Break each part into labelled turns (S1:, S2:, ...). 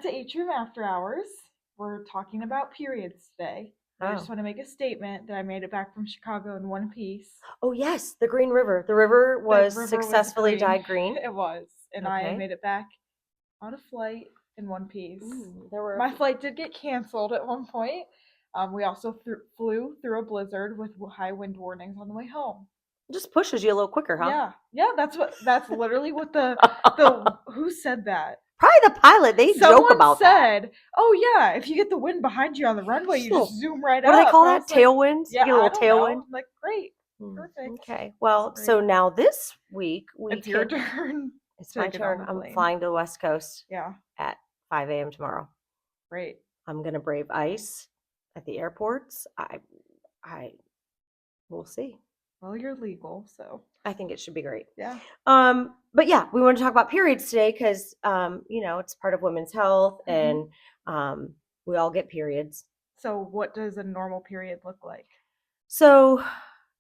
S1: back to Atrium After Hours. We're talking about periods today. I just
S2: Oh.
S1: want to make a statement that I made it back from Chicago in one piece.
S2: Oh, yes, the Green River. The river
S1: The
S2: was
S1: river was
S2: successfully
S1: green.
S2: dyed green.
S1: It was. And I
S2: Okay.
S1: made it back on a flight in one piece.
S2: There were.
S1: My flight did get canceled at one point. We also flew through a blizzard with high wind warnings on the way home.
S2: Just pushes you a little quicker, huh?
S1: Yeah, that's literally what the who said that?
S2: Probably the pilot. They joke
S1: Someone
S2: about that.
S1: said, "Oh yeah, if you get the wind behind you on the runway,
S2: Just
S1: you
S2: a
S1: just
S2: little,
S1: zoom right
S2: what do they
S1: up."
S2: call
S1: And I
S2: that?
S1: was like,
S2: Tailwinds? You
S1: "Yeah,
S2: get a
S1: I
S2: little
S1: don't know."
S2: tailwind.
S1: I'm like, "Great, perfect,
S2: Okay.
S1: that's
S2: Well, so
S1: great."
S2: now this week we
S1: It's your
S2: can.
S1: turn
S2: It's
S1: to
S2: my
S1: get on
S2: turn.
S1: the
S2: I'm
S1: plane.
S2: flying to the West Coast
S1: Yeah,
S2: at 5 a.m. tomorrow.
S1: great.
S2: I'm gonna brave ice at the airports. I will see.
S1: Well, you're legal, so
S2: I think it should be great.
S1: yeah.
S2: But yeah, we want to talk about periods today because it's part of women's health,
S1: hmm
S2: and we all get periods.
S1: So, what does a normal period look like?
S2: So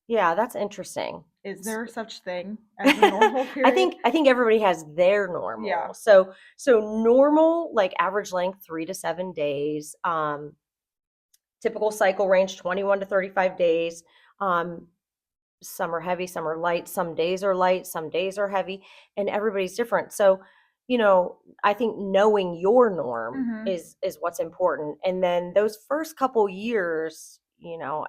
S2: yeah, that's interesting.
S1: Is there such thing as a normal
S2: I
S1: period?
S2: think I think everybody has their
S1: Yeah.
S2: normal. So normal, like average length 3 to 7 days. Typical cycle range 21 to 35 days. Um, some are heavy, some are light, some days are light, some days are heavy, and everybody's different. So, I think knowing your norm
S1: hmm
S2: is what's important. And then those first couple years,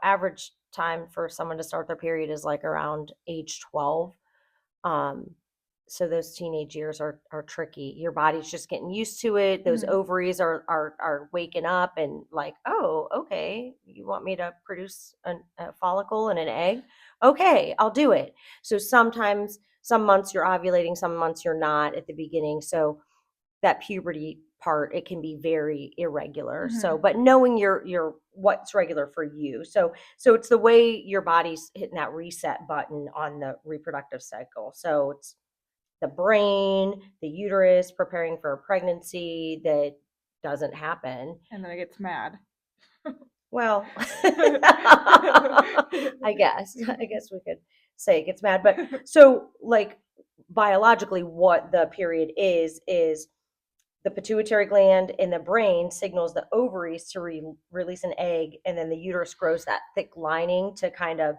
S2: average time for someone to start their period is like around age 12. Um, so those teenage years are tricky. Your body's just getting used to it. Those
S1: hmm
S2: ovaries are waking up and like, oh, okay, you want me to produce a follicle and an egg? Okay, I'll do it. So sometimes some months you're ovulating, some months you're not at the beginning. So that puberty part, it can be very irregular. So,
S1: hmm
S2: but knowing your what's regular for you. So it's the way your body's hitting that reset button on the reproductive cycle. So it's the brain, the uterus preparing for a pregnancy that doesn't happen.
S1: And then it gets mad.
S2: Well, I guess we could say it gets mad, but so like biologically what the period is the pituitary gland in the brain signals the ovaries to release an egg, and then the uterus grows that thick lining to kind of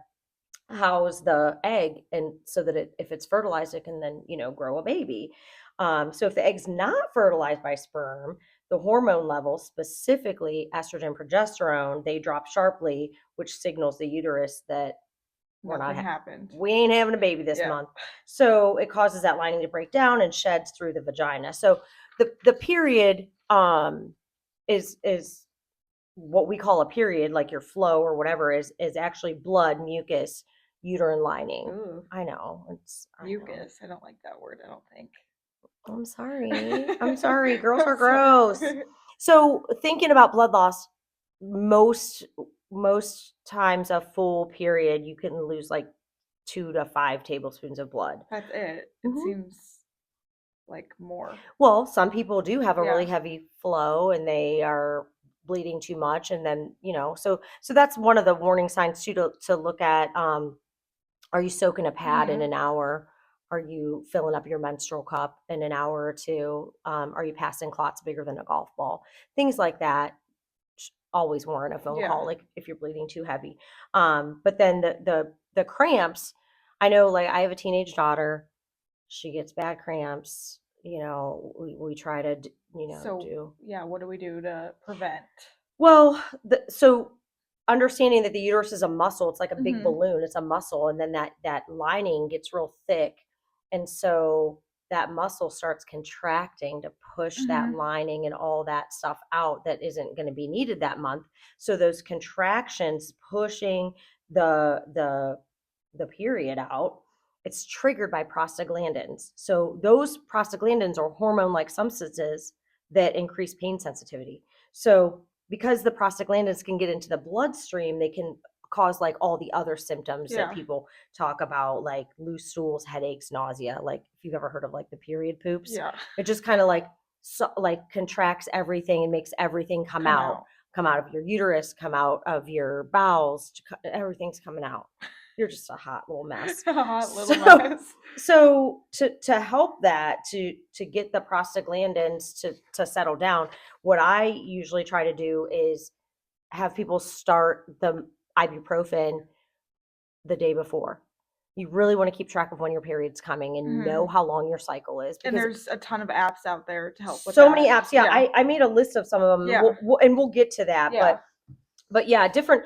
S2: house the egg, and so that if it's fertilized, it can then grow a baby. So if the egg's not fertilized by sperm, the hormone levels, specifically estrogen, progesterone, they drop sharply, which signals the uterus that we're not
S1: Nothing happened.
S2: we ain't having a baby this
S1: Yeah.
S2: month. So it causes that lining to break down and sheds through the vagina. So the period is what we call a period, like your flow or whatever, is actually blood, mucus, uterine lining.
S1: Ooh,
S2: I know.
S1: mucus. I don't like that word, I don't think.
S2: I'm sorry. I'm sorry. Girls
S1: I'm
S2: are gross.
S1: sorry.
S2: So thinking about blood loss, most most times a full period, you can lose like 2 to 5 tablespoons of blood.
S1: That's it. It
S2: hmm
S1: seems like more.
S2: Well, some people do have a really
S1: Yeah.
S2: heavy flow and they are bleeding too much, and then so that's one of the warning signs too to look at. Are you soaking a pad in
S1: hmm
S2: an hour? Are you filling up your menstrual cup in an hour or two? Are you passing clots bigger than a golf ball? Things like that always warrant a phone
S1: Yeah.
S2: call, like if you're bleeding too heavy. But then the cramps, I know, like I have a teenage daughter. She gets bad cramps. We try to
S1: So,
S2: do
S1: yeah, what do we do to prevent?
S2: well. So understanding that the uterus is a muscle, it's like a big
S1: hmm
S2: balloon, it's a muscle, and then that lining gets real thick, and so that muscle starts contracting to push that
S1: hmm
S2: lining and all that stuff out that isn't going to be needed that month. So those contractions pushing the period out, it's triggered by prostaglandins. So those prostaglandins are hormone like substances that increase pain sensitivity. So because the prostaglandins can get into the bloodstream, they can cause like all the other symptoms that
S1: Yeah.
S2: people talk about, like loose stools, headaches, nausea. Like if you've ever heard of like the period poops,
S1: Yeah.
S2: it just kind of like contracts everything and makes everything come
S1: Come
S2: out,
S1: out.
S2: come out of your uterus, come out of your bowels, everything's coming out. You're just a hot little mess.
S1: A hot little
S2: So
S1: mess.
S2: so to help that to get the prostaglandins to settle down, what I usually try to do is have people start the ibuprofen the day before. You really want to keep track of when your period's coming and know
S1: Mhm.
S2: how long your cycle is,
S1: And
S2: because
S1: there's a ton of apps out there to help with
S2: so many
S1: that.
S2: apps. Yeah,
S1: Yeah.
S2: I made a list of some of them.
S1: Yeah.
S2: We'll get to that,
S1: Yeah.
S2: but yeah, different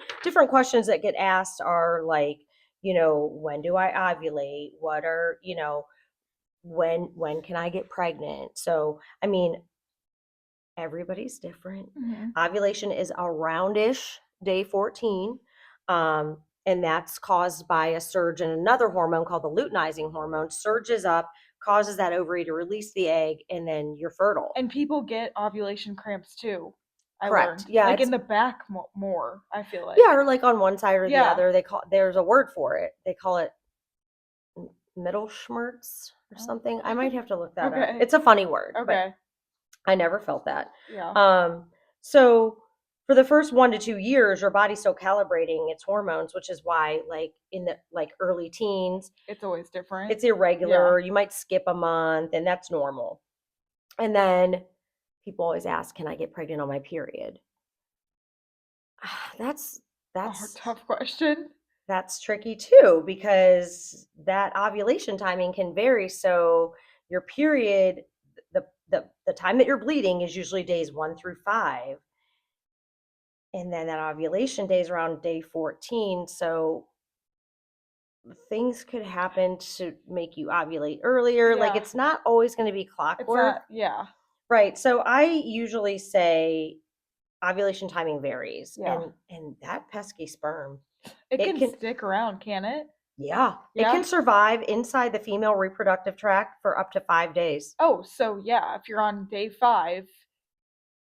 S2: questions that get asked are like, when do I ovulate? What are, when can I get pregnant? So I mean, everybody's different.
S1: Mhm.
S2: Ovulation is aroundish day 14. And that's caused by a surge in another hormone called the luteinizing hormone. Surges up, causes that ovary to release the egg, and then you're fertile.
S1: And people get ovulation cramps too. I
S2: Correct.
S1: learned,
S2: Yeah,
S1: like in
S2: it's
S1: the back more. I feel like.
S2: yeah, or like on one side or the
S1: Yeah.
S2: other. There's a word for it. They call it middle schmerz or
S1: Oh.
S2: something. I might have to look that up.
S1: Okay.
S2: It's a funny word, but
S1: Okay.
S2: I never felt that.
S1: Yeah.
S2: So for the first 1 to 2 years, your body's still calibrating its hormones, which is why, like in the early teens,
S1: It's always different.
S2: it's irregular.
S1: Yeah.
S2: You might skip a month, and that's normal. And then people always ask, "Can I get pregnant on my period?" That's
S1: Oh,
S2: that's
S1: tough question.
S2: that's tricky too, because that ovulation timing can vary. So your period, the time that you're bleeding is usually days 1 through 5. And then that ovulation day is around day 14. So things could happen to make you ovulate earlier. Like,
S1: Yeah.
S2: it's not always going to be
S1: It's
S2: clockwork.
S1: not. Yeah.
S2: Right. So I usually say ovulation timing varies.
S1: Yeah.
S2: And that pesky sperm,
S1: It
S2: it
S1: can
S2: can,
S1: stick around, can it?
S2: yeah, it
S1: Yeah.
S2: can survive inside the female reproductive tract for up to 5 days.
S1: Oh, so yeah, if you're on day 5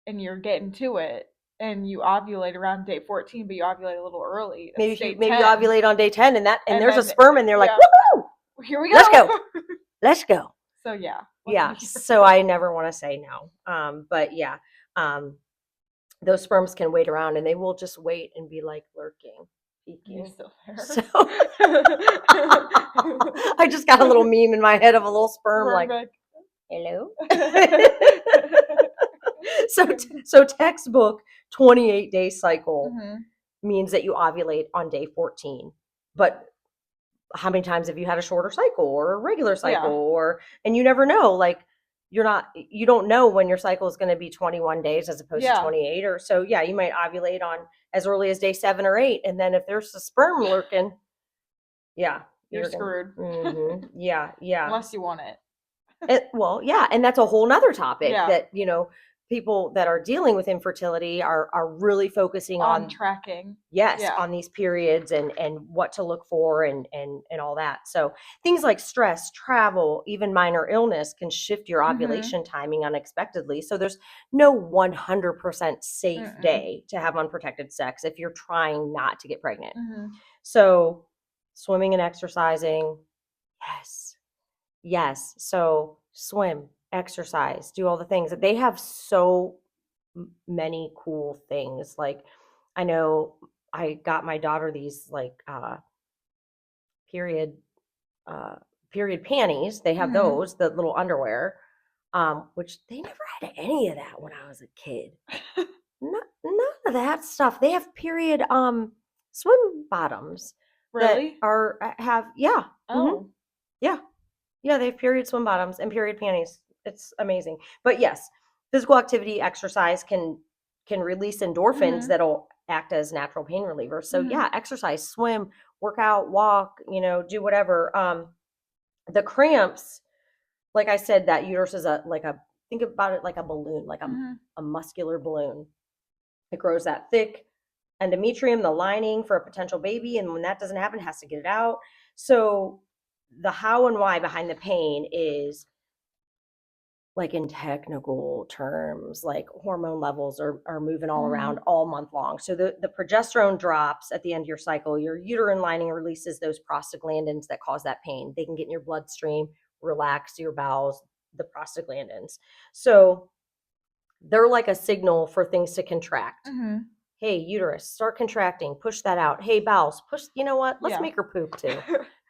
S1: and you're getting to it and you ovulate around day 14, but you ovulate a little early, that's day
S2: Maybe you
S1: 10.
S2: ovulate on day 10, and
S1: And
S2: there's a
S1: then,
S2: sperm and they're like,
S1: yeah,
S2: woohoo,
S1: here we
S2: let's go.
S1: go.
S2: Let's go.
S1: So yeah, let's
S2: Yeah.
S1: be
S2: So
S1: careful.
S2: I never want to say no. But yeah, um, those sperms can wait around, and they will just wait and be like lurking,
S1: You
S2: peeking.
S1: still
S2: So
S1: there?
S2: I just got a little meme in my head of a little sperm
S1: We're
S2: like,
S1: back.
S2: hello. So textbook 28-day cycle
S1: Mhm.
S2: means that you ovulate on day 14. But how many times have you had a shorter cycle or a regular cycle,
S1: Yeah.
S2: and you never know, like, you don't know when your cycle is going to be 21 days as opposed to
S1: Yeah.
S2: 28, or so. Yeah, you might ovulate on as early as day 7 or 8, and then if there's a sperm lurking, yeah,
S1: You're
S2: you're gonna,
S1: screwed.
S2: yeah.
S1: Unless you want it.
S2: Well, yeah, and that's a whole nother topic
S1: Yeah.
S2: that, people that are dealing with infertility are really focusing
S1: On
S2: on.
S1: tracking.
S2: Yes,
S1: Yeah.
S2: on these periods, and what to look for, and all that. So things like stress, travel, even minor illness can shift your
S1: Mhm.
S2: ovulation timing unexpectedly. So there's no 100% safe
S1: Mm-mm.
S2: day to have unprotected sex if you're trying not to get pregnant.
S1: Mhm.
S2: So swimming and exercising, yes. Yes. So swim, exercise, do all the things. They have so many cool things. Like, I know I got my daughter these, like, period uh period panties. They have
S1: Mhm.
S2: those, the little underwear, which they never had any of that when I was a kid. None of that stuff. They have period swim bottoms that
S1: Really?
S2: are have, yeah. Mhm.
S1: Oh.
S2: Yeah. Yeah, they have period swim bottoms and period panties. It's amazing. But yes, physical activity, exercise can release endorphins
S1: Mhm.
S2: that'll act as natural pain relievers. So
S1: Mhm.
S2: yeah, exercise, swim, work out, walk, do whatever. The cramps, like I said, that uterus is think about it like a balloon, like
S1: Mhm.
S2: a muscular balloon. It grows that thick endometrium, the lining for a potential baby, and when that doesn't happen, it has to get it out. So the how and why behind the pain is, like, in technical terms, like, hormone levels are moving all around
S1: Mhm.
S2: all month long. So the progesterone drops at the end of your cycle. Your uterine lining releases those prostaglandins that cause that pain. They can get in your bloodstream, relax your bowels, the prostaglandins. So they're like a signal for things to contract.
S1: Mhm.
S2: Hey, uterus, start contracting, push that out. Hey, bowels, push, you know what? Let's
S1: Yeah.
S2: make her poop too.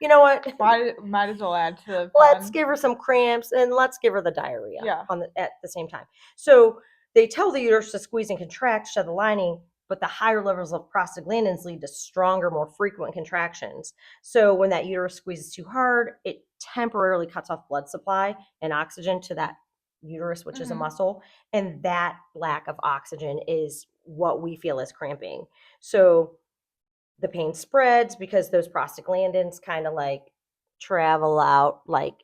S2: You know what?
S1: Might as well add to the
S2: Let's
S1: fun.
S2: give her some cramps and let's give her the diarrhea
S1: Yeah.
S2: at the same time. So they tell the uterus to squeeze and contract, shed the lining, but the higher levels of prostaglandins lead to stronger, more frequent contractions. So when that uterus squeezes too hard, it temporarily cuts off blood supply and oxygen to that uterus, which is a muscle. And that lack of oxygen is what we feel as cramping. So the pain spreads because those prostaglandins kind of like travel out, like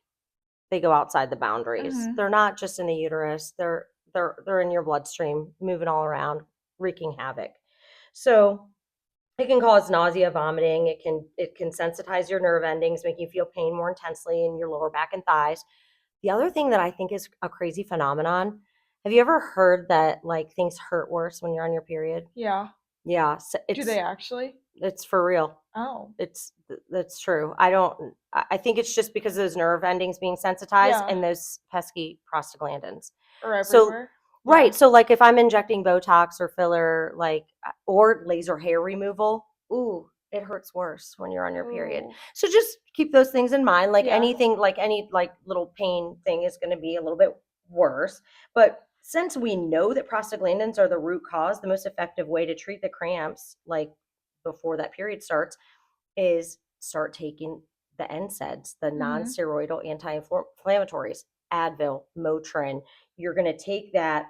S2: they go outside the boundaries. They're not just in the uterus. They're in your bloodstream, moving all around, wreaking havoc. So it can cause nausea, vomiting. It can sensitize your nerve endings, making you feel pain more intensely in your lower back and thighs. The other thing that I think is a crazy phenomenon. Have you ever heard that like things hurt worse when you're on your period?
S1: Yeah.
S2: Yeah, so
S1: Do they actually?
S2: it's for real.
S1: Oh.
S2: That's true. I think it's just because of those nerve endings being sensitized
S1: Yeah.
S2: and those pesky prostaglandins.
S1: Or
S2: So
S1: everywhere.
S2: right.
S1: Yeah.
S2: So like if I'm injecting Botox or filler, like or laser hair removal, ooh, it hurts worse when you're on your period.
S1: Ooh.
S2: So just keep those things in mind. Like
S1: Yeah.
S2: anything, like any like little pain thing is going to be a little bit worse. But since we know that prostaglandins are the root cause, the most effective way to treat the cramps, like before that period starts, is start taking the NSAIDs, the non-steroidal anti-inflammatories, Advil, Motrin. You're going to take that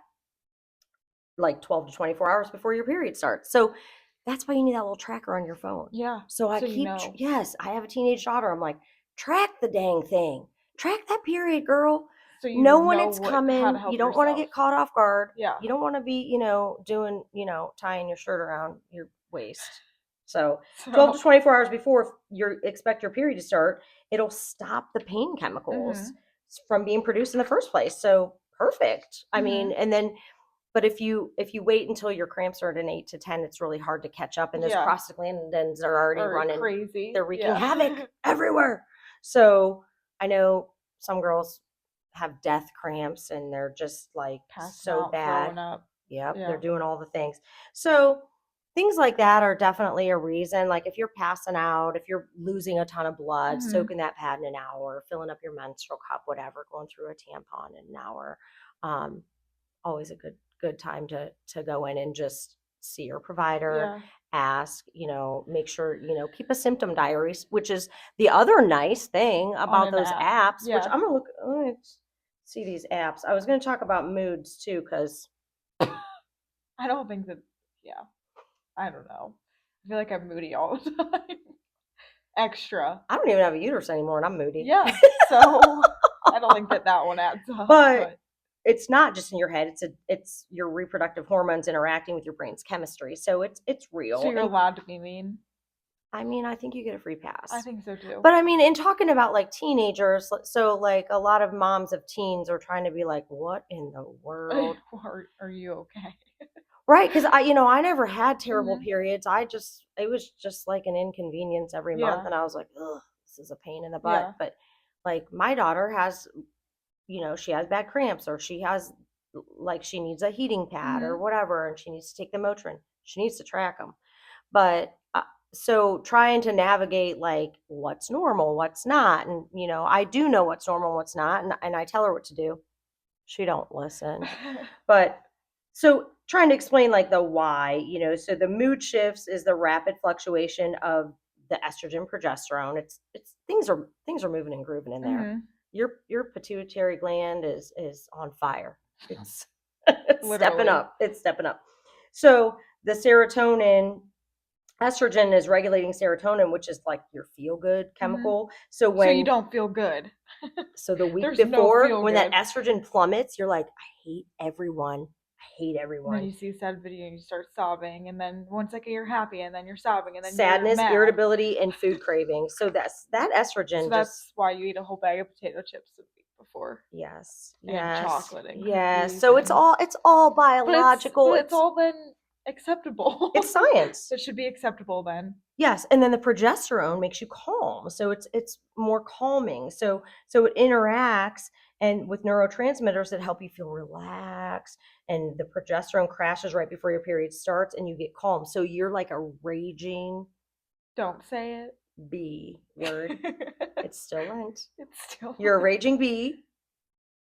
S2: like 12 to 24 hours before your period starts. So that's why you need that little tracker on your phone.
S1: Yeah.
S2: So I keep, yes, I have a teenage daughter. I'm like, track the dang thing. Track that period, girl.
S1: So you
S2: Know when
S1: know
S2: it's
S1: how to
S2: coming.
S1: help
S2: You don't want to
S1: yourself.
S2: get caught off guard.
S1: Yeah.
S2: You don't want to be, doing, tying your shirt around your waist. So 12 to 24 hours before you expect your period to start, it'll stop the pain chemicals from being produced in the first place. So perfect. I mean, and then but if you wait until your cramps are at an 8 to 10, it's really hard to catch up, and those prostaglandins are already running
S1: crazy.
S2: they're wreaking havoc everywhere. So I know some girls have death cramps and they're just like
S1: Passing
S2: so
S1: out,
S2: bad.
S1: throwing up.
S2: Yep,
S1: Yeah.
S2: they're doing all the things. So things like that are definitely a reason. Like if you're passing out, if you're losing a ton of blood, soaking that pad in an hour, filling up your menstrual cup, whatever, going through a tampon in an hour. Always a good time to go in and just see your provider, ask, make sure, keep a symptom diary, which is the other nice thing about those apps, which I'm gonna see these apps. I was gonna talk about moods too, because
S1: I don't think that, I don't know. I feel like I'm moody all the time. Extra.
S2: I don't even have a uterus anymore and I'm moody.
S1: Yeah. So I don't think that one adds up.
S2: But it's not just in your head. It's your reproductive hormones interacting with your brain's chemistry. So it's real.
S1: So you're allowed to be mean.
S2: I mean, I think you get a free pass.
S1: I think so too.
S2: But I mean, in talking about like teenagers, so like a lot of moms of teens are trying to be like, what in the world?
S1: Are you okay?
S2: Right, because I never had terrible periods. It was just like an inconvenience every month, and I was like, ugh, this is a pain in the butt. But like my daughter has, she has bad cramps, or she has like she needs a heating pad or whatever, and she needs to take the Motrin. She needs to track them. But so trying to navigate like what's normal, what's not, and I do know what's normal, and what's not, and I tell her what to do. She don't listen. But so trying to explain like the why, so the mood shifts is the rapid fluctuation of the estrogen progesterone. It's things are moving and grooving in there. Your pituitary gland is on fire. It's stepping up. It's stepping up. So the estrogen is regulating serotonin, which is like your feel good chemical. So
S1: you don't feel good.
S2: So the week before, when that estrogen plummets, you're like, I hate everyone. I hate everyone.
S1: And then you see a sad video and you start sobbing, and then 1 second you're happy, and then you're sobbing, and then
S2: sadness,
S1: you're mad.
S2: irritability, and food cravings. So that estrogen.
S1: So that's why you eat a whole bag of potato chips the week before.
S2: Yes.
S1: And chocolate and
S2: yes. So it's all biological.
S1: But it's all been acceptable.
S2: It's science.
S1: It should be acceptable then.
S2: Yes, and then the progesterone makes you calm, so it's more calming. So it interacts and with neurotransmitters that help you feel relaxed, and the progesterone crashes right before your period starts, and you get calm. So you're like a raging
S1: Don't say
S2: bee word.
S1: it.
S2: It's still Lent.
S1: It's still.
S2: You're a raging bee,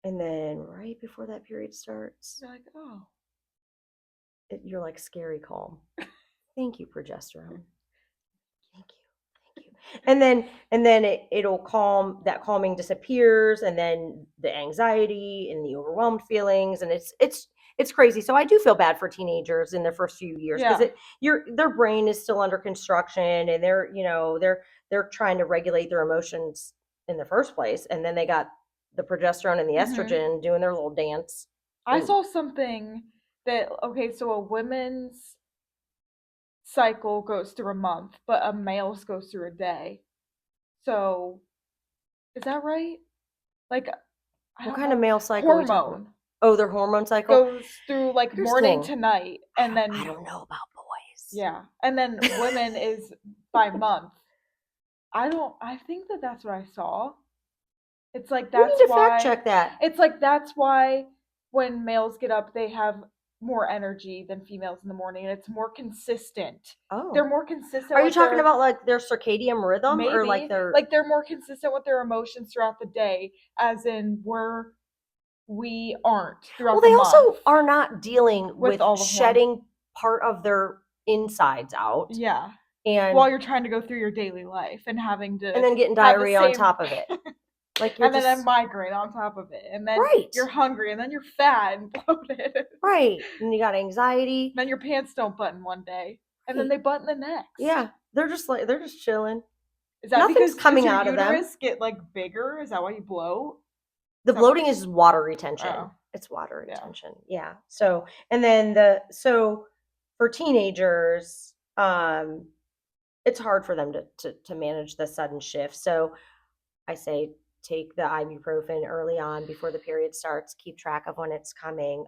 S2: and then right before that period starts,
S1: You're like, oh.
S2: you're like scary calm. Thank you, progesterone. Thank you. Thank you. And then it'll calm, that calming disappears, and then the anxiety and the overwhelmed feelings, and it's crazy. So I do feel bad for teenagers in their first few years, because
S1: Yeah.
S2: their brain is still under construction, and they're trying to regulate their emotions in the first place, and then they got the progesterone and the
S1: Mhm.
S2: estrogen doing their little dance.
S1: I
S2: And
S1: saw something that, okay, so a women's cycle goes through a month, but a male's goes through a day. So, is that right? Like, I
S2: what
S1: don't
S2: kind of
S1: know.
S2: male cycle are we talking about?
S1: Hormone
S2: Oh, their hormone cycle.
S1: goes through like morning
S2: Interesting.
S1: to night, and
S2: I
S1: then,
S2: don't know about boys.
S1: yeah, and then women is by month. I think that that's what I saw. It's like
S2: We need
S1: that's
S2: to fact
S1: why
S2: check that.
S1: it's like that's why when males get up they have more energy than females in the morning, and it's more consistent. They're
S2: Oh.
S1: more consistent
S2: Are you
S1: with
S2: talking
S1: their,
S2: about like their circadian rhythm, or like
S1: maybe,
S2: their
S1: like they're more consistent with their emotions throughout the day, as in we aren't
S2: well,
S1: throughout the
S2: they
S1: month
S2: also are not dealing
S1: with
S2: with
S1: all the hormones.
S2: shedding part of their insides out,
S1: Yeah.
S2: and
S1: While you're trying to go through your daily life and having
S2: and
S1: to
S2: then getting
S1: have the
S2: diarrhea on
S1: same
S2: top of it. Like you're
S1: and then a
S2: just
S1: migraine on top of it, and then
S2: right.
S1: you're hungry, and then you're fat and bloated.
S2: Right. And you got anxiety.
S1: Then your pants don't button one day, and then
S2: Right.
S1: they button the next.
S2: Yeah. They're just chilling.
S1: Is that
S2: Nothing's
S1: because does
S2: coming
S1: your
S2: out of them.
S1: uterus get like bigger? Is that why you bloat?
S2: The
S1: Is that what?
S2: bloating is water retention.
S1: Oh,
S2: It's water
S1: yeah.
S2: retention. Yeah. So, and then so for teenagers, it's hard for them to manage the sudden shift. So I say take the ibuprofen early on before the period starts. Keep track of when it's coming.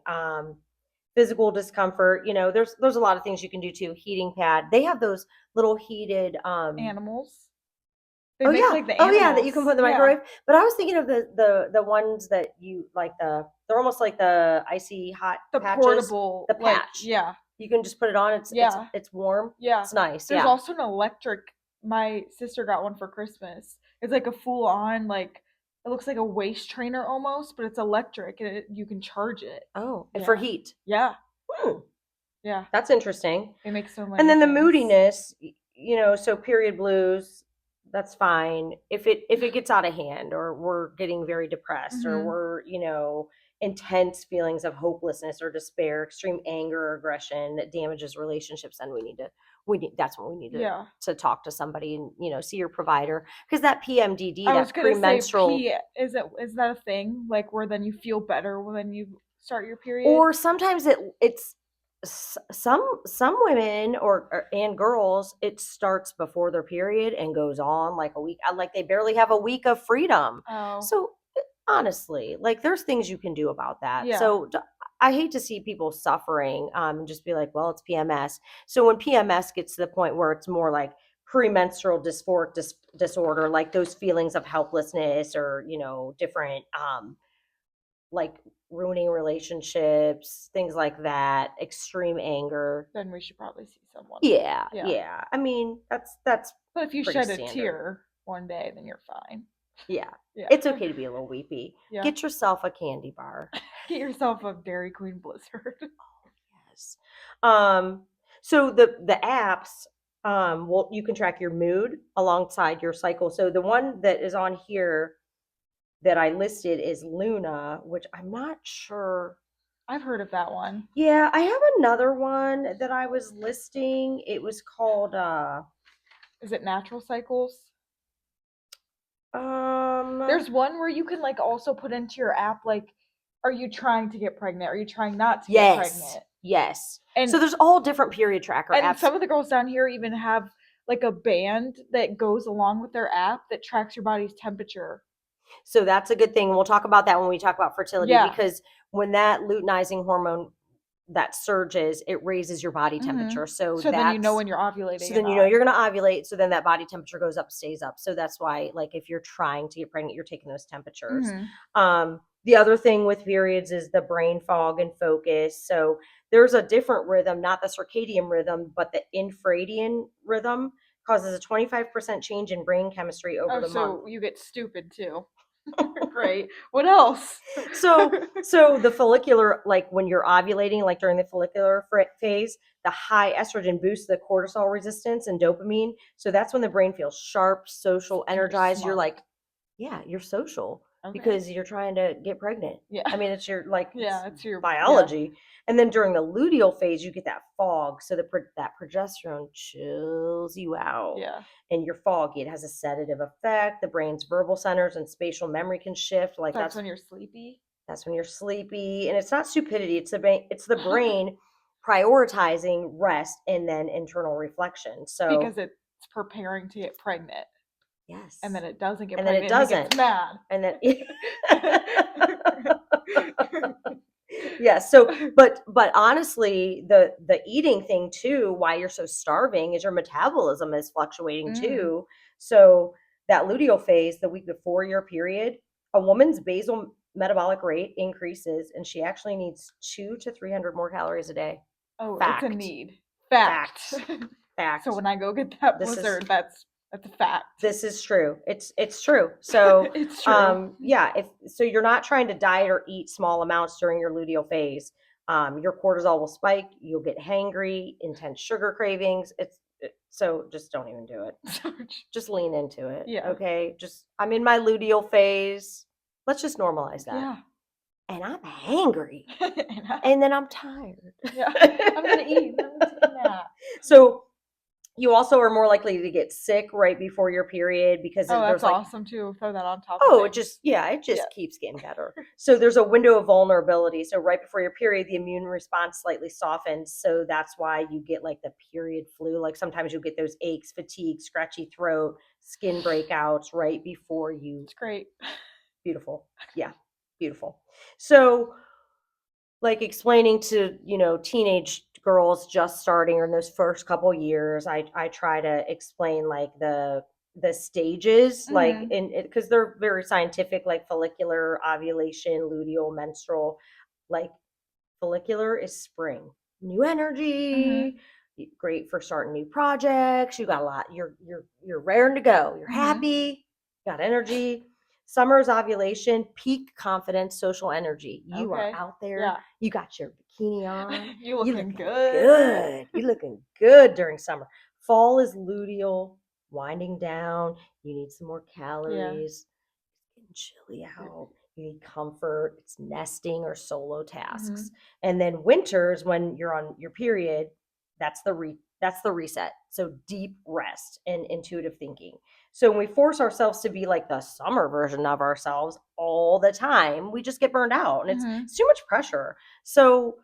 S2: Physical discomfort, there's a lot of things you can do too. Heating pad. They have those little heated.
S1: Animals. They
S2: Oh
S1: make
S2: yeah,
S1: like the
S2: oh yeah, that you can put
S1: animals.
S2: in the
S1: Yeah.
S2: microwave. But I was thinking of the ones that you like, they're almost like the icy hot
S1: The
S2: patches.
S1: portable,
S2: The
S1: like,
S2: patch.
S1: yeah,
S2: You can just put it on.
S1: yeah,
S2: It's warm.
S1: yeah.
S2: It's nice.
S1: There's
S2: Yeah.
S1: also an electric. My sister got one for Christmas. It's like a full on, like, it looks like a waist trainer almost, but it's electric, and you can charge it.
S2: Oh, and for
S1: Yeah.
S2: heat.
S1: Yeah.
S2: Hmm,
S1: Yeah.
S2: that's interesting.
S1: They make so
S2: And
S1: many
S2: then the
S1: things.
S2: moodiness, so period blues, that's fine. If it gets out of hand, or we're getting very depressed, or
S1: Mhm.
S2: we're, intense feelings of hopelessness or despair, extreme anger or aggression that damages relationships, then we need that's when we need
S1: Yeah.
S2: to talk to somebody, and see your provider, because that PMDD,
S1: I was
S2: that
S1: gonna say
S2: premenstrual.
S1: is that a thing? Like where then you feel better when you start your period?
S2: Or sometimes it's some women, and girls, it starts before their period and goes on like a week, like they barely have a week of freedom.
S1: Oh.
S2: So honestly, like there's things you can do about that.
S1: Yeah.
S2: So I hate to see people suffering, and just be like, well, it's PMS. So when PMS gets to the point where it's more like premenstrual dysphoric disorder, like those feelings of helplessness, or different, like ruining relationships, things like that, extreme anger.
S1: Then we should probably see someone.
S2: Yeah,
S1: Yeah.
S2: yeah. I mean, that's
S1: But if you
S2: pretty
S1: shed a
S2: standard.
S1: tear one day, then you're fine.
S2: Yeah.
S1: Yeah.
S2: It's okay to be a little weepy.
S1: Yeah.
S2: Get yourself a candy bar.
S1: Get yourself a Dairy Queen Blizzard.
S2: Yes. Um, so the apps, well, you can track your mood alongside your cycle. So the one that is on here that I listed is Luna, which I'm not sure.
S1: I've heard of that one.
S2: Yeah, I have another one that I was listing. It was called
S1: Is it Natural Cycles?
S2: um
S1: There's one where you can like also put into your app like, are you trying to get pregnant? Are you trying not to get
S2: yes.
S1: pregnant?
S2: Yes.
S1: And
S2: So there's all different period tracker
S1: and
S2: apps.
S1: some of the girls down here even have like a band that goes along with their app that tracks your body's temperature.
S2: So that's a good thing. We'll talk about that when we talk about fertility,
S1: Yeah.
S2: because when that luteinizing hormone that surges, it raises your body temperature. So
S1: So then you know
S2: that's
S1: when you're ovulating
S2: so
S1: and
S2: then you know
S1: not.
S2: you're going to ovulate. So then that body temperature goes up, stays up. So that's why, like, if you're trying to get pregnant, you're taking those temperatures. The other thing with periods is the brain fog and focus. So there's a different rhythm, not the circadian rhythm, but the infradian rhythm causes a 25% change in brain chemistry over
S1: Oh,
S2: the month.
S1: so you get stupid too. Great. What else?
S2: So the follicular, like when you're ovulating, like during the follicular phase, the high estrogen boosts the cortisol resistance and dopamine. So that's when the brain feels sharp, social,
S1: You're
S2: energized. You're
S1: smart.
S2: like, yeah, you're social
S1: Okay.
S2: because you're trying to get pregnant.
S1: Yeah.
S2: I mean, it's your, like, it's
S1: Yeah, it's your yeah.
S2: biology. And then during the luteal phase, you get that fog. So that progesterone chills you out
S1: Yeah.
S2: and you're foggy. It has a sedative effect. The brain's verbal centers and spatial memory can shift. Like
S1: That's when you're sleepy.
S2: that's when you're sleepy. And it's not stupidity. It's the brain prioritizing rest and then internal reflection. So
S1: Because it's preparing to get pregnant. And
S2: yes.
S1: then it doesn't get
S2: And then it
S1: pregnant and it
S2: doesn't.
S1: gets mad.
S2: And then yeah, so but honestly, the eating thing too, why you're so starving is your metabolism is fluctuating
S1: Mm.
S2: too. So that luteal phase, the week before your period, a woman's basal metabolic rate increases and she actually needs 200 to 300 more calories a day.
S1: Oh, it's a
S2: Fact.
S1: need. Fact.
S2: Fact. Fact.
S1: So when I go get that
S2: This is
S1: blizzard, that's a fact.
S2: this is true. It's true. So
S1: It's true.
S2: yeah, if so you're not trying to diet or eat small amounts during your luteal phase. Your cortisol will spike, you'll get hangry, intense sugar cravings. So just don't even do it. Just lean into it.
S1: Yeah.
S2: Okay. Just I'm in my luteal phase. Let's just normalize that.
S1: Yeah.
S2: And I'm hangry.
S1: And
S2: And then I'm tired.
S1: yeah. I'm gonna eat. I'm gonna take a nap.
S2: So you also are more likely to get sick right before your period because
S1: Oh,
S2: there's
S1: that's
S2: like,
S1: awesome too. Throw that on top of
S2: oh,
S1: things.
S2: it just
S1: Yeah.
S2: keeps getting better. So there's a window of vulnerability. So right before your period, the immune response slightly softens. So that's why you get like the period flu. Like sometimes you'll get those aches, fatigue, scratchy throat, skin breakouts right before you.
S1: It's great.
S2: Beautiful. Yeah, beautiful. So like explaining to teenage girls just starting or in those first couple years, I try to explain like the stages, like
S1: Mm-hmm.
S2: in because they're very scientific, like follicular, ovulation, luteal, menstrual. Like follicular is spring, new
S1: Mm-hmm.
S2: energy, great for starting new projects. You got a lot. You're raring to go. You're
S1: Mm-hmm.
S2: happy. Got energy. Summer's ovulation, peak confidence, social energy. You are
S1: Okay.
S2: out there.
S1: Yeah.
S2: You got your bikini on.
S1: You
S2: You
S1: looking
S2: looking
S1: good.
S2: good. You looking good during summer. Fall is luteal, winding down. You need some more
S1: Yeah.
S2: calories. It's getting chilly out. You need comfort. It's nesting or solo
S1: Mm-hmm.
S2: tasks. And then winters, when you're on your period, that's the reset. So deep rest and intuitive thinking. So when we force ourselves to be like the summer version of ourselves all the time, we just get burned out and it's,
S1: Mm-hmm.
S2: it's too much pressure. So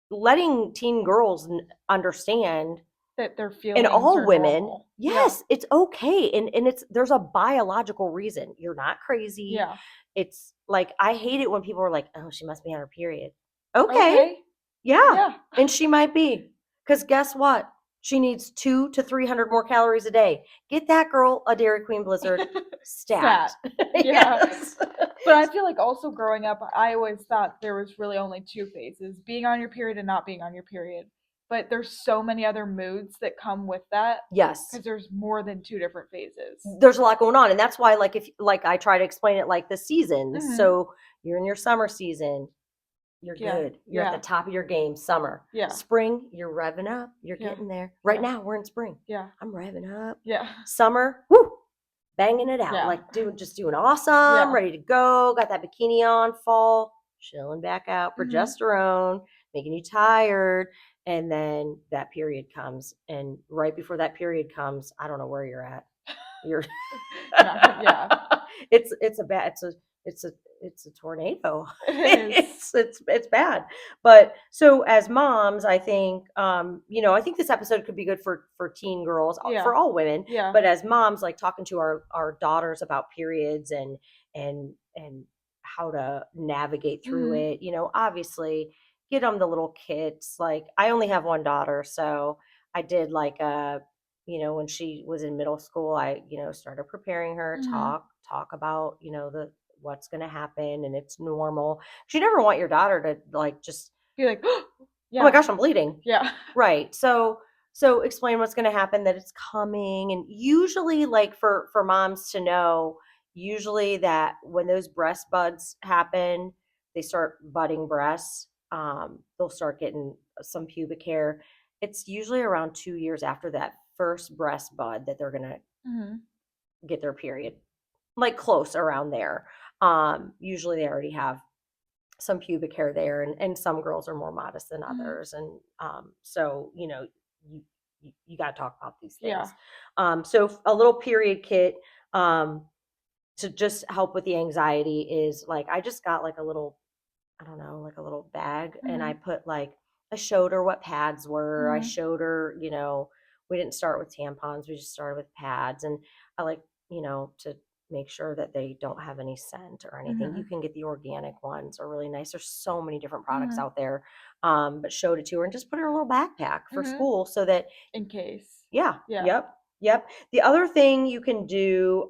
S2: letting teen girls understand,
S1: That their
S2: and
S1: feelings
S2: all
S1: are
S2: women,
S1: normal. Yeah.
S2: yes, it's okay. And there's a biological reason. You're not crazy.
S1: Yeah.
S2: It's like I hate it when people are like, "Oh, she must be on her period." Okay.
S1: Okay.
S2: Yeah.
S1: Yeah.
S2: And she might be. Cuz guess what? She needs 200 to 300 more calories a day. Get that girl a Dairy Queen Blizzard stat.
S1: Stat. Yeah.
S2: Yes.
S1: But I feel like also growing up, I always thought there was really only two phases, being on your period and not being on your period. But there's so many other moods that come with that
S2: Yes.
S1: because there's more than two different phases.
S2: There's a lot going on and that's why like if like I try to explain it like the seasons.
S1: Mm-hmm.
S2: So you're in your summer season, you're
S1: Yeah.
S2: good. You're at the
S1: Yeah.
S2: top of your game. Summer.
S1: Yeah.
S2: Spring, you're revving up. You're
S1: Yeah.
S2: getting there. Right
S1: Yeah.
S2: now, we're in spring.
S1: Yeah.
S2: I'm revving up.
S1: Yeah.
S2: Summer, woo, banging it out.
S1: Yeah.
S2: Like doing awesome,
S1: Yeah.
S2: ready to go. Got that bikini on. Fall, chilling back out.
S1: Mm-hmm.
S2: Progesterone, making you tired. And then that period comes. And right before that period comes, I don't know where you're at. You're
S1: Yeah.
S2: it's a tornado.
S1: It is.
S2: It's bad. But so as moms, I think I think this episode could be good for teen girls,
S1: Yeah.
S2: for all women.
S1: Yeah.
S2: But as moms, like talking to our daughters about periods and how to navigate through
S1: Mhm.
S2: it. Obviously get them the little kits. Like I only have one daughter, so I did like a, when she was in middle school, I, started preparing her,
S1: Mhm.
S2: talk about, the what's going to happen and it's normal. 'Cause you never want your daughter to like just,
S1: Be like,
S2: oh my
S1: yeah,
S2: gosh, I'm bleeding.
S1: yeah.
S2: Right. So explain what's going to happen, that it's coming, and usually like for moms to know, usually that when those breast buds happen, they start budding breasts. They'll start getting some pubic hair. It's usually around 2 years after that first breast bud that they're going to
S1: Mhm.
S2: get their period, like close around there. Usually they already have some pubic hair there, and some girls are more modest than
S1: Mhm.
S2: others, and so you you got to talk about these
S1: Yeah.
S2: things. So a little period kit, to just help with the anxiety is like I just got like a little, I don't know, like a little bag, and I
S1: Mhm.
S2: put like, I showed her what pads were. I
S1: Mhm.
S2: showed her, we didn't start with tampons, we just started with pads. And I like, to make sure that they don't have any scent or anything. You
S1: Mhm.
S2: can get the organic ones, are really nice. There's so many different products
S1: Mhm.
S2: out there. But showed it to her and just put her in a little backpack for
S1: Mhm.
S2: school so that,
S1: In case.
S2: yeah,
S1: Yeah.
S2: yep, yep. The other thing you can do,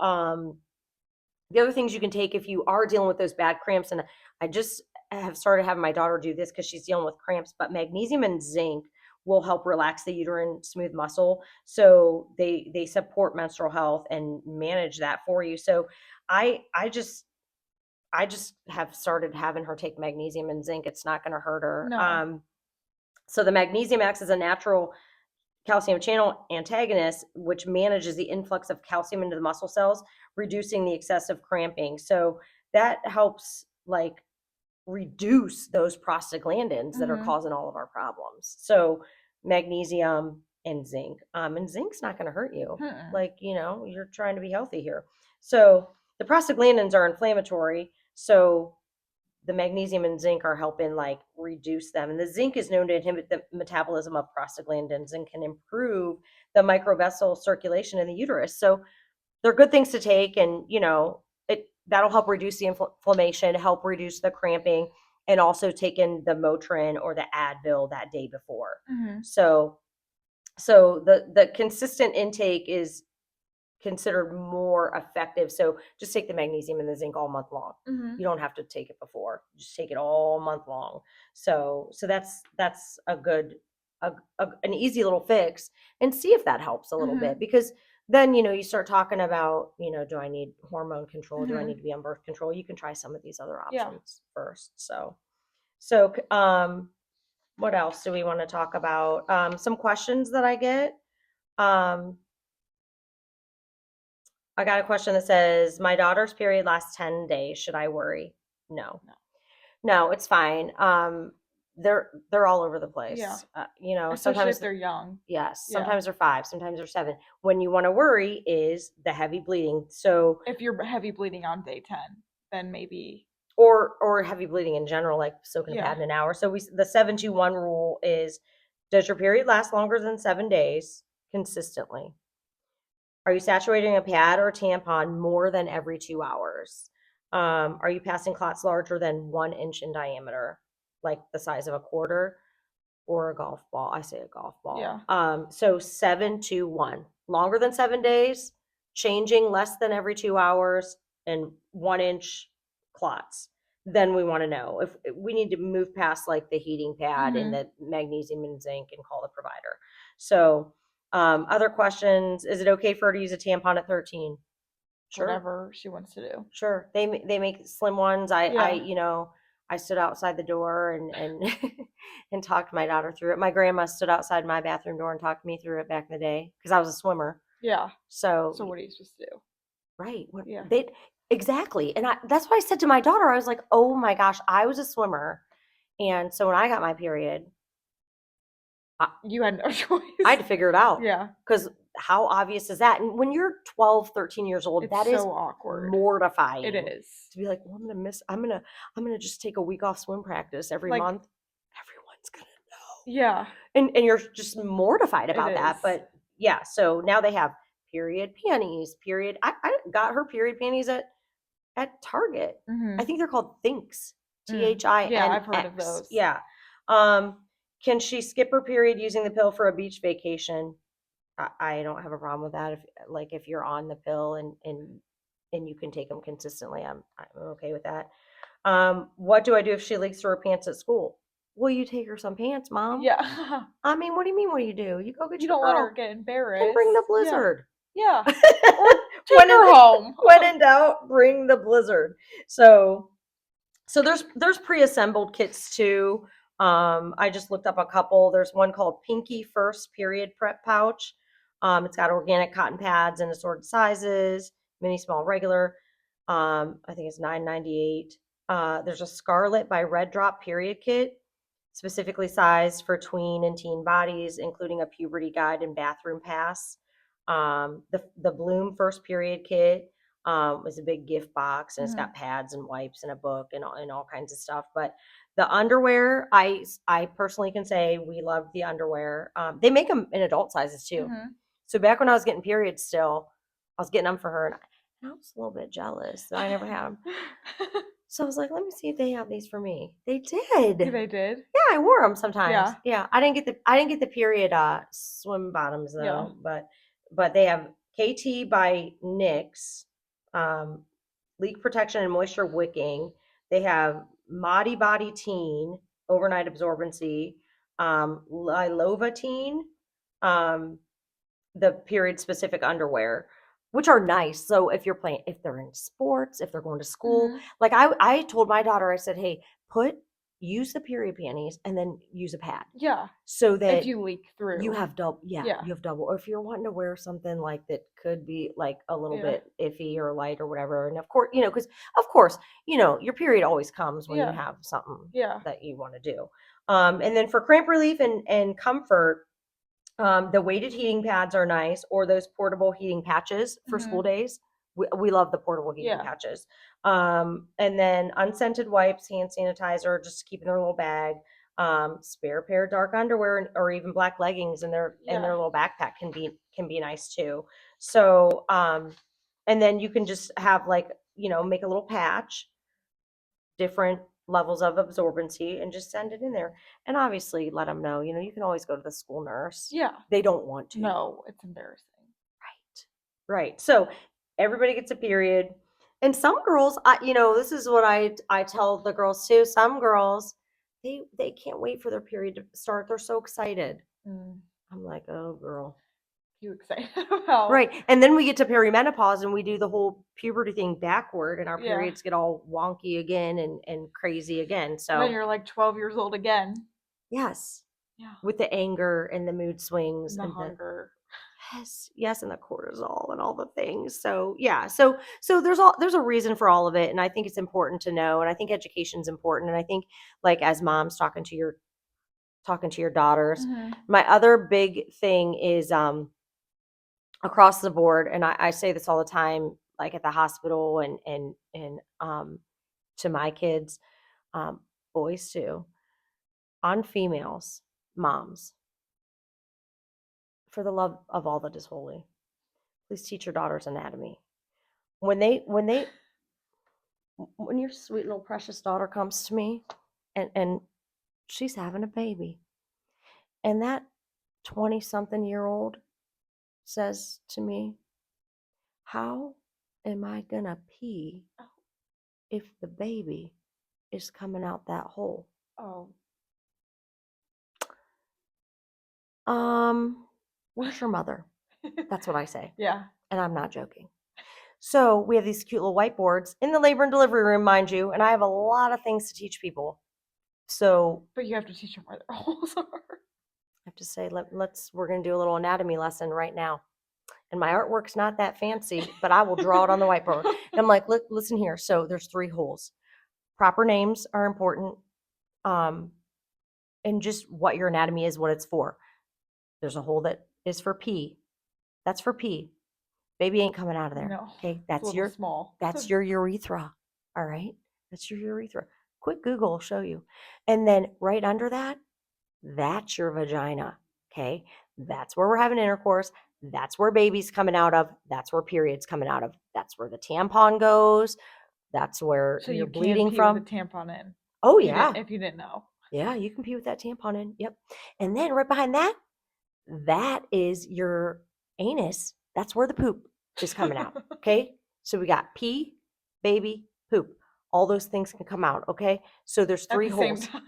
S2: the other things you can take if you are dealing with those bad cramps, and I just have started having my daughter do this because she's dealing with cramps, but magnesium and zinc will help relax the uterine smooth muscle. So they support menstrual health and manage that for you. So I just have started having her take magnesium and zinc. It's not going to hurt her.
S1: No.
S2: So the magnesium acts as a natural calcium channel antagonist, which manages the influx of calcium into the muscle cells, reducing the excessive cramping. So that helps like reduce those prostaglandins that are
S1: Mhm.
S2: causing all of our problems. So magnesium and zinc. And zinc's not going to hurt you.
S1: Mm-mm.
S2: Like, you're trying to be healthy here. So the prostaglandins are inflammatory. So the magnesium and zinc are helping like reduce them. And the zinc is known to inhibit the metabolism of prostaglandins and can improve the microvessel circulation in the uterus. So they're good things to take, and that'll help reduce the inflammation, help reduce the cramping, and also taking the Motrin or the Advil that day before.
S1: Mhm.
S2: So the consistent intake is considered more effective. So just take the magnesium and the zinc all month long.
S1: Mhm.
S2: You don't have to take it before. Just take it all month long. So that's a good an easy little fix, and see if that helps a little bit,
S1: Mhm.
S2: because then you start talking about, do I need hormone control? Do I need
S1: Mhm.
S2: to be on birth control? You can try some of these other
S1: Yeah.
S2: options first. So what else do we want to talk about? Some questions that I get. Um, I got a question that says, my daughter's period lasts 10 days. Should I worry? No.
S1: No.
S2: No, it's fine. They're all over the
S1: Yeah.
S2: place.
S1: Especially if
S2: Sometimes,
S1: they're young.
S2: yes,
S1: Yeah.
S2: sometimes they're 5, sometimes they're 7. When you want to worry is the heavy bleeding. So,
S1: If you're heavy bleeding on day 10, then maybe.
S2: or heavy bleeding in general, like soaking a
S1: Yeah.
S2: pad in an hour. So the 7-2-1 rule is, does your period last longer than 7 days consistently? Are you saturating a pad or tampon more than every 2 hours? Are you passing clots larger than 1 inch in diameter, like the size of a quarter or a golf ball? I say a golf ball.
S1: Yeah.
S2: So 7-2-1, longer than 7 days, changing less than every 2 hours, and 1 inch clots. Then we want to know if we need to move past like the heating pad and
S1: Mhm.
S2: the magnesium and zinc and call the provider. So other questions: is it okay for her to use a tampon at 13? Sure,
S1: Whatever she wants to do.
S2: sure. They make slim ones.
S1: Yeah.
S2: I stood outside the door and and talked my daughter through it. My grandma stood outside my bathroom door and talked me through it back in the day because I was a swimmer.
S1: Yeah.
S2: So
S1: So what are you supposed to do?
S2: right, what
S1: Yeah.
S2: they exactly, and that's why I said to my daughter, I was like, oh my gosh, I was a swimmer, and so when I got my period, I,
S1: You had no
S2: I
S1: choice.
S2: had to figure it out,
S1: Yeah.
S2: because how obvious is that? And when you're 12, 13 years old,
S1: It's
S2: that is
S1: so awkward. It
S2: mortifying
S1: is.
S2: to be like, well, I'm gonna just take a week off swim practice every
S1: Like,
S2: month. Everyone's gonna know.
S1: yeah,
S2: And you're just mortified
S1: it
S2: about that.
S1: is.
S2: But yeah, so now they have period panties, period. I got her period panties at Target. I
S1: Mhm.
S2: think they're called Thinx.
S1: Mm. Yeah, I've heard of
S2: Thinx.
S1: those.
S2: Yeah. Can she skip her period using the pill for a beach vacation? I don't have a problem with that. If you're on the pill and you can take them consistently, I'm okay with that. What do I do if she leaks through her pants at school? Will you take her some pants, mom?
S1: Yeah.
S2: I mean, what do you mean? What do you do? You go get
S1: You
S2: your
S1: don't let her
S2: girl
S1: get
S2: and bring
S1: embarrassed.
S2: the
S1: Yeah.
S2: blizzard.
S1: Yeah. Or take
S2: when in
S1: her home.
S2: when in doubt, bring the blizzard. So there's pre-assembled kits too. I just looked up a couple. There's one called Pinky First Period Prep Pouch. It's got organic cotton pads in assorted sizes, mini, small, regular. I think it's $9.98. There's a Scarlet by Red Drop period kit, specifically sized for tween and teen bodies, including a puberty guide and bathroom pass. The Bloom First Period kit was a big gift box, and it's
S1: Mhm.
S2: got pads and wipes and a book and all kinds of stuff. But the underwear, I personally can say we love the underwear. They make them in adult sizes too.
S1: Mhm.
S2: So back when I was getting periods, still, I was getting them for her, and I was a little bit jealous that I never had them. So I was like, let me see if they have these for me. They did.
S1: They did.
S2: Yeah, I wore them sometimes.
S1: Yeah.
S2: Yeah, I didn't get the period swim bottoms
S1: Yeah.
S2: though, but they have KT by NYX, um, leak protection and moisture wicking. They have Modi Body Teen overnight absorbency, Lilova Teen, um, the period specific underwear, which are nice. So if they're in sports, if they're going to school,
S1: Mhm.
S2: like I told my daughter, I said, hey, use the period panties and then use a pad
S1: Yeah.
S2: so
S1: If
S2: that
S1: you leak
S2: you
S1: through.
S2: have double, yeah,
S1: Yeah.
S2: you have double. Or if you're wanting to wear something like that could be like a little
S1: Yeah.
S2: bit iffy or light or whatever. And of course, because of course, your period always comes when you
S1: Yeah.
S2: have something
S1: Yeah.
S2: that you want to do. And then for cramp relief and comfort, the weighted heating pads are nice, or those portable heating patches for school
S1: Mhm.
S2: days. We love the portable heating
S1: Yeah.
S2: patches. And then unscented wipes, hand sanitizer, just keep in their little bag. Spare pair of dark underwear or even black leggings in their
S1: Yeah.
S2: little backpack can be nice too. So and then you can just have make a little patch, different levels of absorbency, and just send it in there. And obviously let them know, you can always go to the school nurse.
S1: Yeah.
S2: They don't want to.
S1: No, it's embarrassing.
S2: Right. So everybody gets a period. And some girls, this is what I tell the girls too. Some girls, they can't wait for their period to start. They're so excited.
S1: Mm.
S2: I'm like, oh girl.
S1: You excited about?
S2: Right. And then we get to perimenopause and we do the whole puberty thing backward, and our
S1: Yeah.
S2: periods get all wonky again and crazy again.
S1: Then
S2: So
S1: you're like 12 years old again.
S2: yes,
S1: Yeah.
S2: with the anger and the mood swings
S1: And the
S2: and the
S1: hunger.
S2: yes, and the cortisol and all the things. So yeah, so there's a reason for all of it, and I think it's important to know, and I think education's important, and I think like as moms talking to your daughters,
S1: Mhm.
S2: my other big thing is across the board, and I say this all the time, like at the hospital and to my kids, um, boys too, on females, moms, for the love of all that is holy, please teach your daughters anatomy. When your sweet little precious daughter comes to me and she's having a baby, and that 20 something year old says to me, how am I gonna pee if the baby is coming out that hole?
S1: Oh.
S2: Where's your mother? That's what I say,
S1: Yeah.
S2: and I'm not joking. So we have these cute little whiteboards in the labor and delivery room, mind you, and I have a lot of things to teach people. So
S1: But you have to teach them where their holes are.
S2: I have to say, we're going to do a little anatomy lesson right now. And my artwork's not that fancy, but I will draw it on the whiteboard. And I'm like, look, listen here. So there's 3 holes. Proper names are important. Um, and just what your anatomy is, what it's for. There's a hole that is for pee. That's for pee. Baby ain't coming out of there.
S1: No.
S2: Okay.
S1: It's a little small.
S2: That's your urethra. All right. That's your urethra. Quick Google will show you. And then right under that, that's your vagina. Okay. That's where we're having intercourse. That's where baby's coming out of. That's where period's coming out of. That's where the tampon goes. That's where
S1: So
S2: you're
S1: you can
S2: bleeding
S1: pee with a
S2: from.
S1: tampon in.
S2: Oh,
S1: You didn't,
S2: yeah.
S1: if you didn't know.
S2: Yeah, you can pee with that tampon in. Yep. And then right behind that, that is your anus. That's where the poop is coming out. Okay. So we got pee, baby, poop. All those things can come out. Okay. So there's
S1: At
S2: three
S1: the same
S2: holes.
S1: time.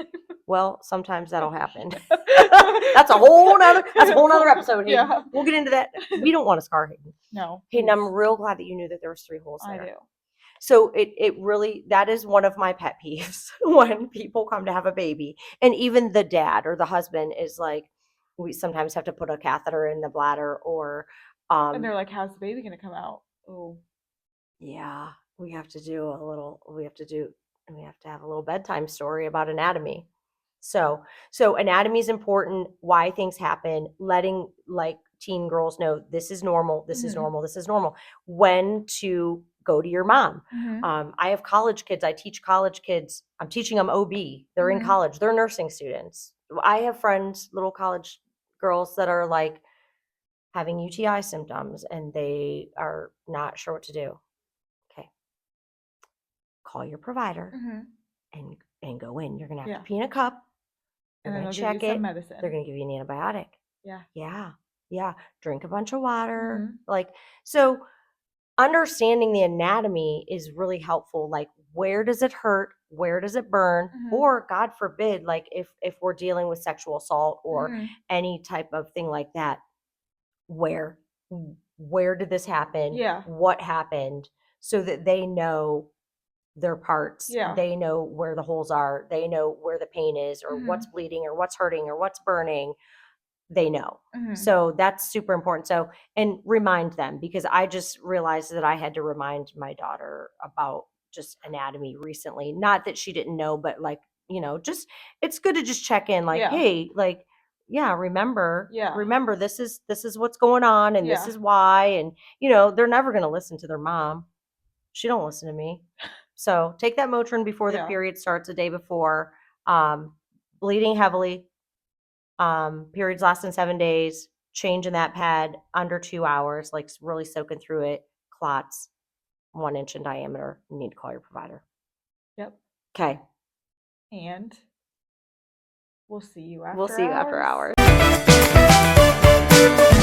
S2: Well, sometimes that'll happen. That's a whole nother episode, Hayden.
S1: Yeah.
S2: We'll get into that. We don't want to scar Hayden.
S1: No.
S2: Hayden, I'm
S1: please.
S2: real glad that you knew that there was three holes
S1: I
S2: there.
S1: do.
S2: So it really, that is one of my pet peeves when people come to have a baby. And even the dad or the husband is like, we sometimes have to put a catheter in the bladder or,
S1: And they're like, how's the baby going to come out? Oh.
S2: yeah, we have to do a little, we have to have a little bedtime story about anatomy. So anatomy is important, why things happen, letting like teen girls know this is normal, this is
S1: Mhm.
S2: normal, this is normal. When to go to your mom.
S1: Mhm.
S2: I have college kids. I teach college kids. I'm teaching them OB. They're in
S1: Mhm.
S2: college. They're nursing students. I have friends, little college girls that are like having UTI symptoms and they are not sure what to do. Okay. Call your provider
S1: Mhm.
S2: and go in. You're gonna have
S1: Yeah.
S2: to pee in a cup. They're
S1: And then
S2: gonna
S1: they'll give you
S2: check
S1: some
S2: it.
S1: medicine.
S2: They're gonna give you an antibiotic.
S1: Yeah.
S2: Yeah. Yeah. Drink a bunch of water.
S1: Mhm.
S2: Like, so understanding the anatomy is really helpful. Like, where does it hurt? Where does it burn?
S1: Mhm.
S2: Or God forbid, like if we're dealing with sexual assault or
S1: Mhm.
S2: any type of thing like that, where where did this happen?
S1: Yeah.
S2: What happened? So that they know their parts.
S1: Yeah.
S2: They know where the holes are. They know where the pain is or what's
S1: Mhm.
S2: bleeding or what's hurting or what's burning. They know.
S1: Mhm.
S2: So that's super important. So, and remind them because I just realized that I had to remind my daughter about just anatomy recently. Not that she didn't know, but like, just it's good to just check in like,
S1: Yeah.
S2: hey, like, yeah, remember,
S1: Yeah.
S2: remember this is what's going on and this
S1: Yeah.
S2: is why. And, they're never going to listen to their mom. She don't listen to me. So take that Motrin before the
S1: Yeah.
S2: period starts, a day before. Um, bleeding heavily, periods lasting 7 days, changing that pad under 2 hours, like really soaking through it, clots 1 inch in diameter. You need to call your provider.
S1: Yep.
S2: Okay.
S1: And we'll see you
S2: We'll
S1: after
S2: see you after
S1: hours.
S2: hours.